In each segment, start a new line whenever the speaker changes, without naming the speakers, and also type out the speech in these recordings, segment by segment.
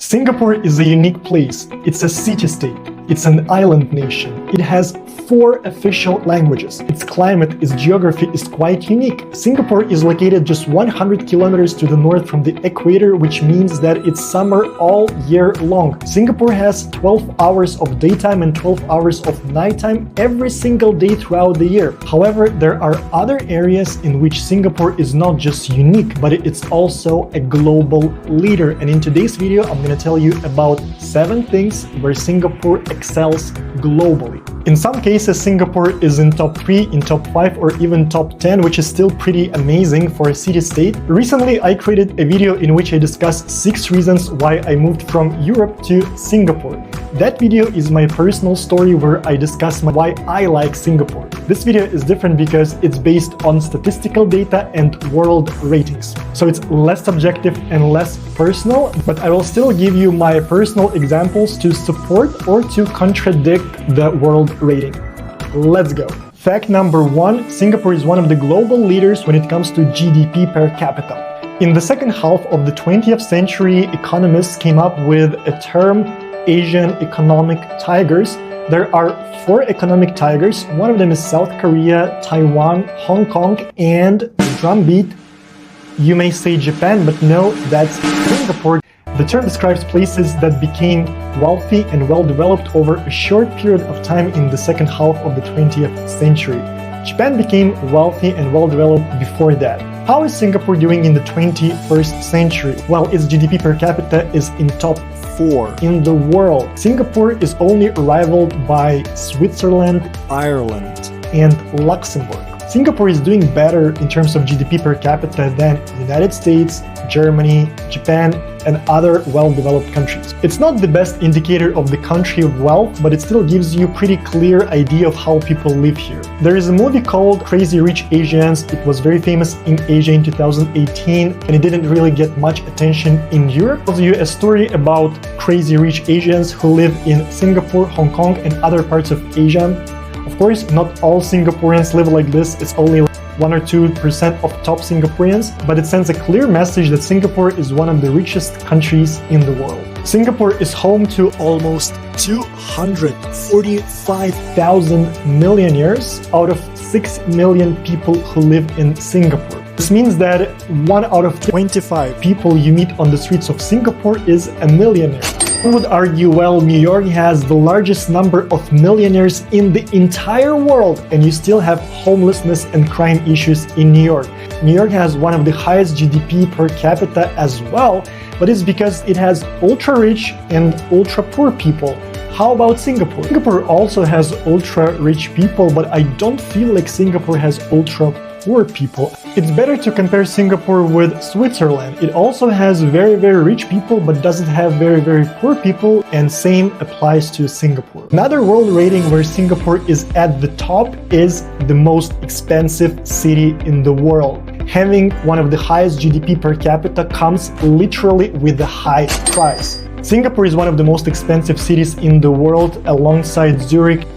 Singapore is a unique place. It's a city-state. It's an island nation. It has 4 official languages. Its climate, its geography is quite unique. Singapore is located just 100 kilometers to the north from the equator, which means that it's summer all year long. Singapore has 12 hours of daytime and 12 hours of nighttime every single day throughout the year. However, there are other areas in which Singapore is not just unique, but it's also a global leader. And in today's video, I'm going to tell you about 7 things where Singapore excels globally. In some cases, Singapore is in top 3, in top 5, or even top 10, which is still pretty amazing for a city-state. Recently, I created a video in which I discussed 6 reasons why I moved from Europe to Singapore. That video is my personal story where I discuss why I like Singapore. This video is different because it's based on statistical data and world ratings. So it's less subjective and less personal, but I will still give you my personal examples to support or to contradict the world rating. Let's go. Fact number 1, Singapore is one of the global leaders when it comes to GDP per capita. In the second half of the 20th century, economists came up with a term, Asian economic tigers. There are 4 economic tigers. One of them is South Korea, Taiwan, Hong Kong, and drumbeat, you may say Japan, but no, that's Singapore. The term describes places that became wealthy and well-developed over a short period of time in the second half of the 20th century. Japan became wealthy and well-developed before that. How is Singapore doing in the 21st century? Well, its GDP per capita is in top 4 in the world. Singapore is only rivaled by Switzerland, Ireland, and Luxembourg. Singapore is doing better in terms of GDP per capita than United States, Germany, Japan, and other well-developed countries. It's not the best indicator of the country of wealth, but it still gives you a pretty clear idea of how people live here. There is a movie called Crazy Rich Asians. It was very famous in Asia in 2018, and it didn't really get much attention in Europe. It tells you a story about crazy rich Asians who live in Singapore, Hong Kong, and other parts of Asia. Of course, not all Singaporeans live like this. It's only 1 or 2% of top Singaporeans, but it sends a clear message that Singapore is one of the richest countries in the world. Singapore is home to almost 245,000 millionaires out of 6 million people who live in Singapore. This means that 1 out of 25 people you meet on the streets of Singapore is a millionaire. One would argue, well, New York has the largest number of millionaires in the entire world, and you still have homelessness and crime issues in New York. New York has one of the highest GDP per capita as well, but it's because it has ultra-rich and ultra-poor people. How about Singapore? Singapore also has ultra-rich people, but I don't feel like Singapore has ultra-poor people. It's better to compare Singapore with Switzerland. It also has very, very rich people, but doesn't have very, very poor people, and same applies to Singapore. Another world rating where Singapore is at the top is the most expensive city in the world. Having one of the highest GDP per capita comes literally with the high price. Singapore is one of the most expensive cities in the world alongside Zurich,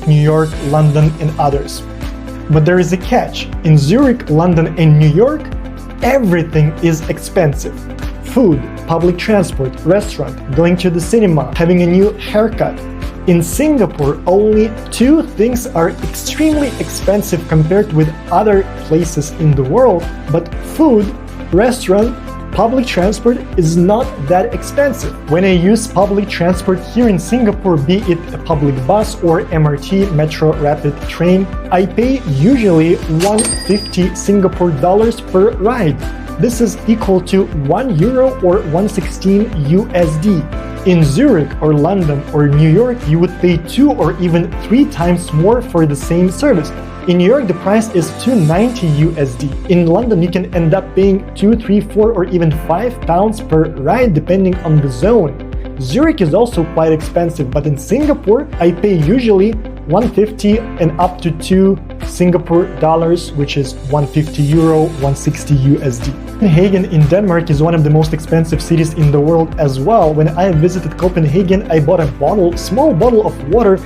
New York, London, and others. But there is a catch. In Zurich, London, and New York, everything is expensive. Food, public transport, restaurant, going to the cinema, having a new haircut. In Singapore, only 2 things are extremely expensive compared with other places in the world, but food, restaurant, public transport is not that expensive. When I use public transport here in Singapore, be it a public bus or MRT, metro rapid train, I pay usually 150 Singapore dollars per ride. This is equal to €1 or 116 USD. In Zurich or London or New York, you would pay 2 or even 3 times more for the same service. In New York, the price is $2.90 USD. In London, you can end up paying 2, 3, 4, or even 5 pounds per ride depending on the zone. Zurich is also quite expensive, but in Singapore, I pay usually 150 and up to 2 Singapore dollars, which is €150, 160 USD. Copenhagen in Denmark is one of the most expensive cities in the world as well. When I visited Copenhagen, I bought a small bottle of water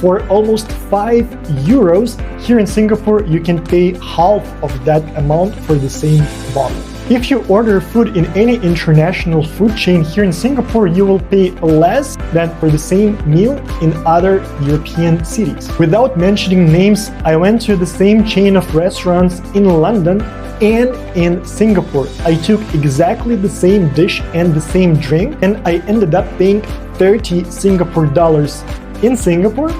for almost €5. Here in Singapore, you can pay half of that amount for the same bottle. If you order food in any international food chain here in Singapore, you will pay less than for the same meal in other European cities. Without mentioning names, I went to the same chain of restaurants in London and in Singapore. I took exactly the same dish and the same drink, and I ended up paying 30 Singapore dollars in Singapore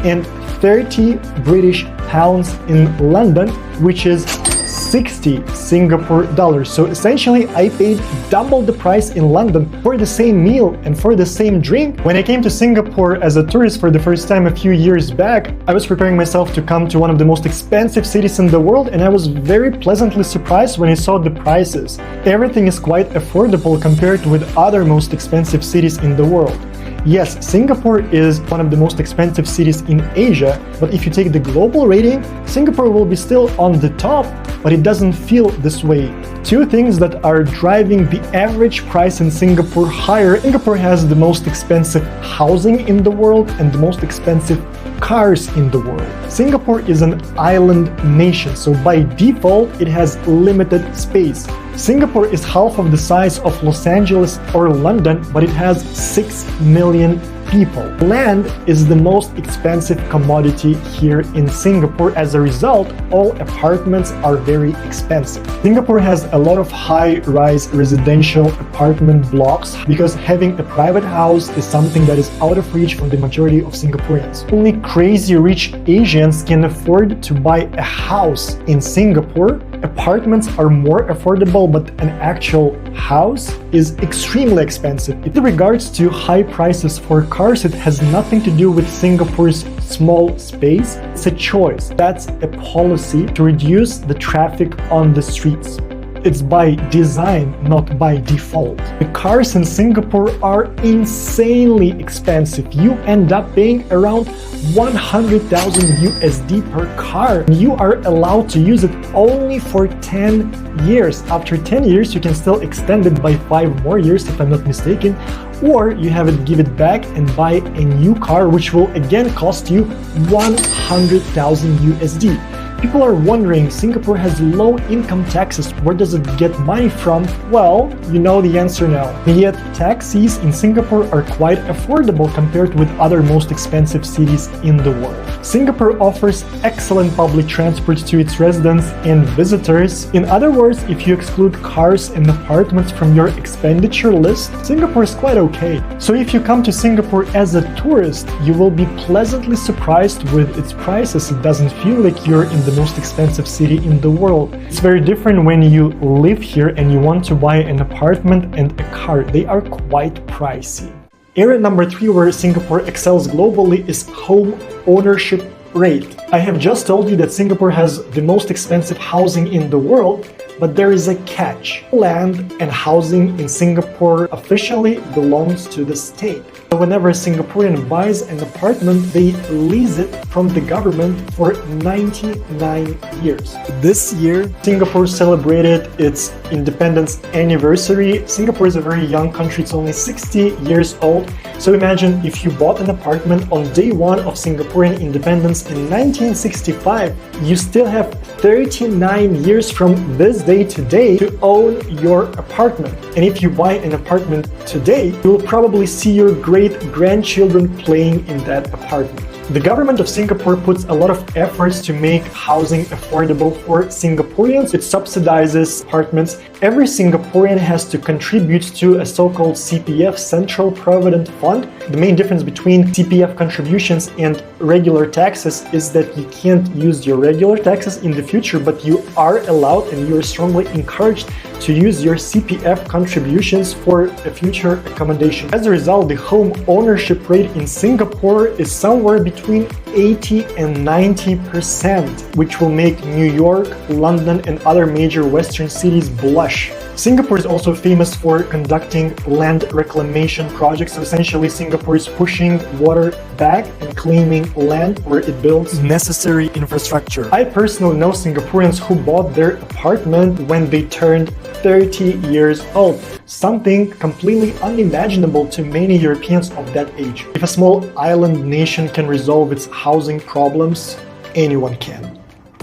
and 30 British pounds in London, which is 60 Singapore dollars. So essentially, I paid double the price in London for the same meal and for the same drink. When I came to Singapore as a tourist for the first time a few years back, I was preparing myself to come to one of the most expensive cities in the world, and I was very pleasantly surprised when I saw the prices. Everything is quite affordable compared with other most expensive cities in the world. Yes, Singapore is one of the most expensive cities in Asia, but if you take the global rating, Singapore will be still on the top, but it doesn't feel this way. Two things that are driving the average price in Singapore higher. Singapore has the most expensive housing in the world and the most expensive cars in the world. Singapore is an island nation, so by default, it has limited space. Singapore is half of the size of Los Angeles or London, but it has 6 million people. Land is the most expensive commodity here in Singapore. As a result, all apartments are very expensive. Singapore has a lot of high-rise residential apartment blocks because having a private house is something that is out of reach for the majority of Singaporeans. Only crazy rich Asians can afford to buy a house in Singapore. Apartments are more affordable, but an actual house is extremely expensive. In regards to high prices for cars, it has nothing to do with Singapore's small space. It's a choice. That's a policy to reduce the traffic on the streets. It's by design, not by default. The cars in Singapore are insanely expensive. You end up paying around 100,000 USD per car. You are allowed to use it only for 10 years. After 10 years, you can still extend it by 5 more years, if I'm not mistaken, or you have it give it back and buy a new car, which will again cost you 100,000 USD. People are wondering, Singapore has low income taxes, where does it get money from? Well, you know the answer now. And yet, taxis in Singapore are quite affordable compared with other most expensive cities in the world. Singapore offers excellent public transport to its residents and visitors. In other words, if you exclude cars and apartments from your expenditure list, Singapore is quite okay. So if you come to Singapore as a tourist, you will be pleasantly surprised with its prices. It doesn't feel like you're in the most expensive city in the world. It's very different when you live here and you want to buy an apartment and a car. They are quite pricey. Area number 3 where Singapore excels globally is home ownership rate. I have just told you that Singapore has the most expensive housing in the world, but there is a catch. Land and housing in Singapore officially belongs to the state. So whenever a Singaporean buys an apartment, they lease it from the government for 99 years. This year, Singapore celebrated its independence anniversary. Singapore is a very young country, it's only 60 years old. So imagine if you bought an apartment on day 1 of Singaporean independence in 1965, you still have 39 years from this day today to own your apartment. And if you buy an apartment today, you will probably see your great-grandchildren playing in that apartment. The government of Singapore puts a lot of efforts to make housing affordable for Singaporeans. It subsidizes apartments. Every Singaporean has to contribute to a so-called CPF, Central Provident Fund. The main difference between CPF contributions and regular taxes is that you can't use your regular taxes in the future, but you are allowed and you are strongly encouraged to use your CPF contributions for a future accommodation. As a result, the home ownership rate in Singapore is somewhere between 80 and 90%, which will make New York, London, and other major Western cities blush. Singapore is also famous for conducting land reclamation projects. So essentially, Singapore is pushing water back and claiming land where it builds necessary infrastructure. I personally know Singaporeans who bought their apartment when they turned 30 years old, something completely unimaginable to many Europeans of that age. If a small island nation can resolve its housing problems, anyone can.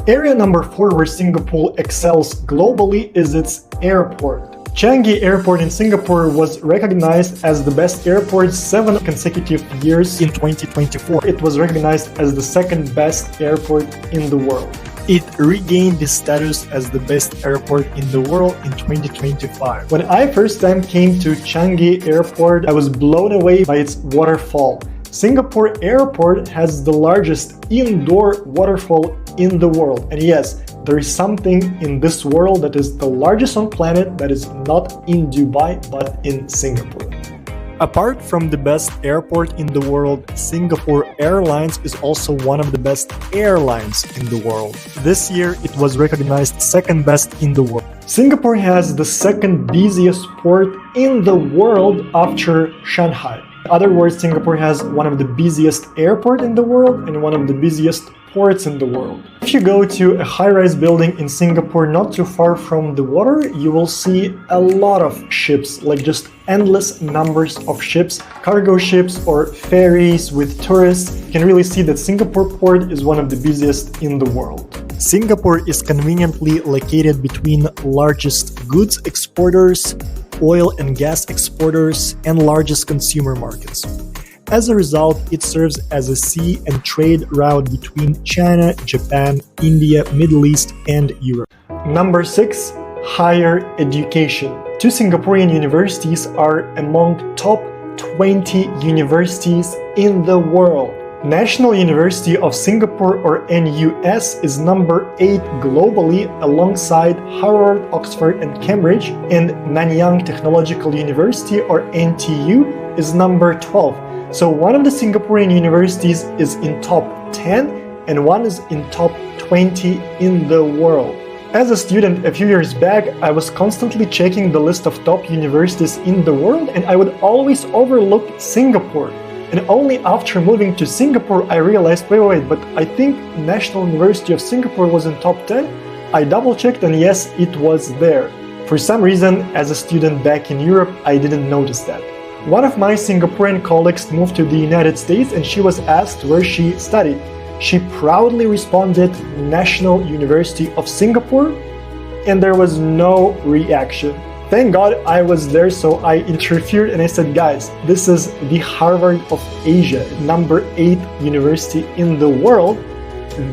Area number 4 where Singapore excels globally is its airport. Changi Airport in Singapore was recognized as the best airport 7 consecutive years in 2024. It was recognized as the second best airport in the world. It regained the status as the best airport in the world in 2025. When I first time came to Changi Airport, I was blown away by its waterfall. Singapore Airport has the largest indoor waterfall in the world. And yes, there is something in this world that is the largest on planet that is not in Dubai but in Singapore. Apart from the best airport in the world, Singapore Airlines is also one of the best airlines in the world. This year, it was recognized second best in the world. Singapore has the second busiest port in the world after Shanghai. In other words, Singapore has one of the busiest airports in the world and one of the busiest ports in the world. If you go to a high-rise building in Singapore not too far from the water, you will see a lot of ships, like just endless numbers of ships, cargo ships or ferries with tourists. You can really see that Singapore port is one of the busiest in the world. Singapore is conveniently located between largest goods exporters, oil and gas exporters, and largest consumer markets. As a result, it serves as a sea and trade route between China, Japan, India, Middle East, and Europe. Number 6. Higher education. 2 Singaporean universities are among top 20 universities in the world. National University of Singapore or NUS is number 8 globally alongside Harvard, Oxford and Cambridge, and Nanyang Technological University or NTU is number 12. So one of the Singaporean universities is in top 10 and one is in top 20 in the world. As a student a few years back, I was constantly checking the list of top universities in the world and I would always overlook Singapore. And only after moving to Singapore, I realized, wait, but I think National University of Singapore was in top 10. I double checked and yes, it was there. For some reason, as a student back in Europe, I didn't notice that. One of my Singaporean colleagues moved to the United States and she was asked where she studied. She proudly responded, National University of Singapore, and there was no reaction. Thank God I was there, so I interfered and I said, guys, this is the Harvard of Asia, number 8 university in the world.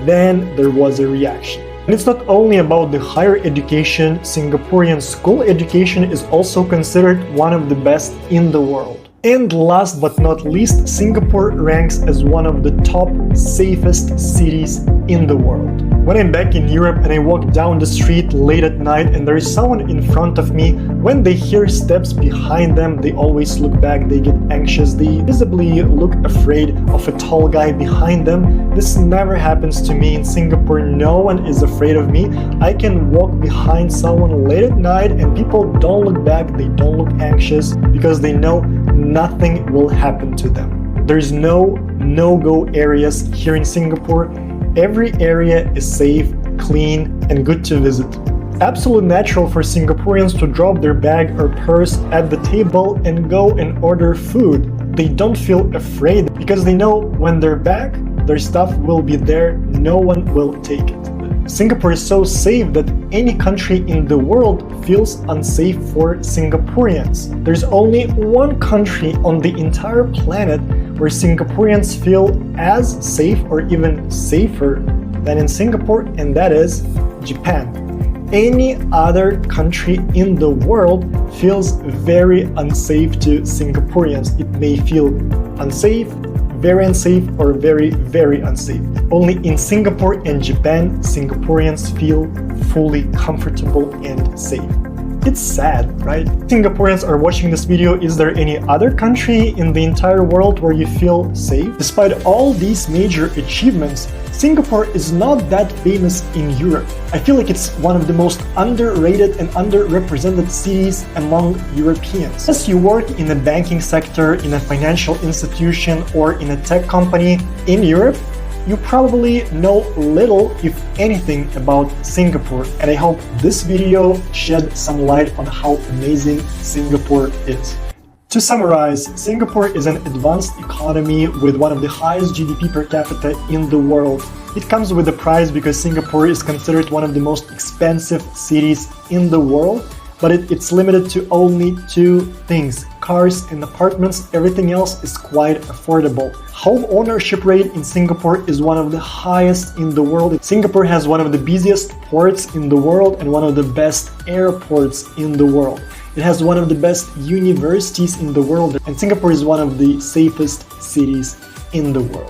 Then there was a reaction. And it's not only about the higher education, Singaporean school education is also considered one of the best in the world. And last but not least, Singapore ranks as one of the top safest cities in the world. When I'm back in Europe and I walk down the street late at night and there is someone in front of me, when they hear steps behind them, they always look back, they get anxious, they visibly look afraid of a tall guy behind them. This never happens to me in Singapore. No one is afraid of me. I can walk behind someone late at night and people don't look back, they don't look anxious because they know nothing will happen to them. There's no no-go areas here in Singapore. Every area is safe, clean, and good to visit. Absolutely natural for Singaporeans to drop their bag or purse at the table and go and order food. They don't feel afraid because they know when they're back, their stuff will be there, no one will take it. Singapore is so safe that any country in the world feels unsafe for Singaporeans. There's only one country on the entire planet where Singaporeans feel as safe or even safer than in Singapore, and that is Japan. Any other country in the world feels very unsafe to Singaporeans. It may feel unsafe, very unsafe, or very, very unsafe. Only in Singapore and Japan, Singaporeans feel fully comfortable and safe. It's sad, right? Singaporeans are watching this video. Is there any other country in the entire world where you feel safe? Despite all these major achievements, Singapore is not that famous in Europe. I feel like it's one of the most underrated and underrepresented cities among Europeans. Unless you work in the banking sector, in a financial institution, or in a tech company in Europe, you probably know little, if anything, about Singapore, and I hope this video shed some light on how amazing Singapore is. To summarize, Singapore is an advanced economy with one of the highest GDP per capita in the world. It comes with a price because Singapore is considered one of the most expensive cities in the world, but it's limited to only two things: cars and apartments. Everything else is quite affordable. Home ownership rate in Singapore is one of the highest in the world. Singapore has one of the busiest ports in the world and one of the best airports in the world. It has one of the best universities in the world, and Singapore is one of the safest cities in the world.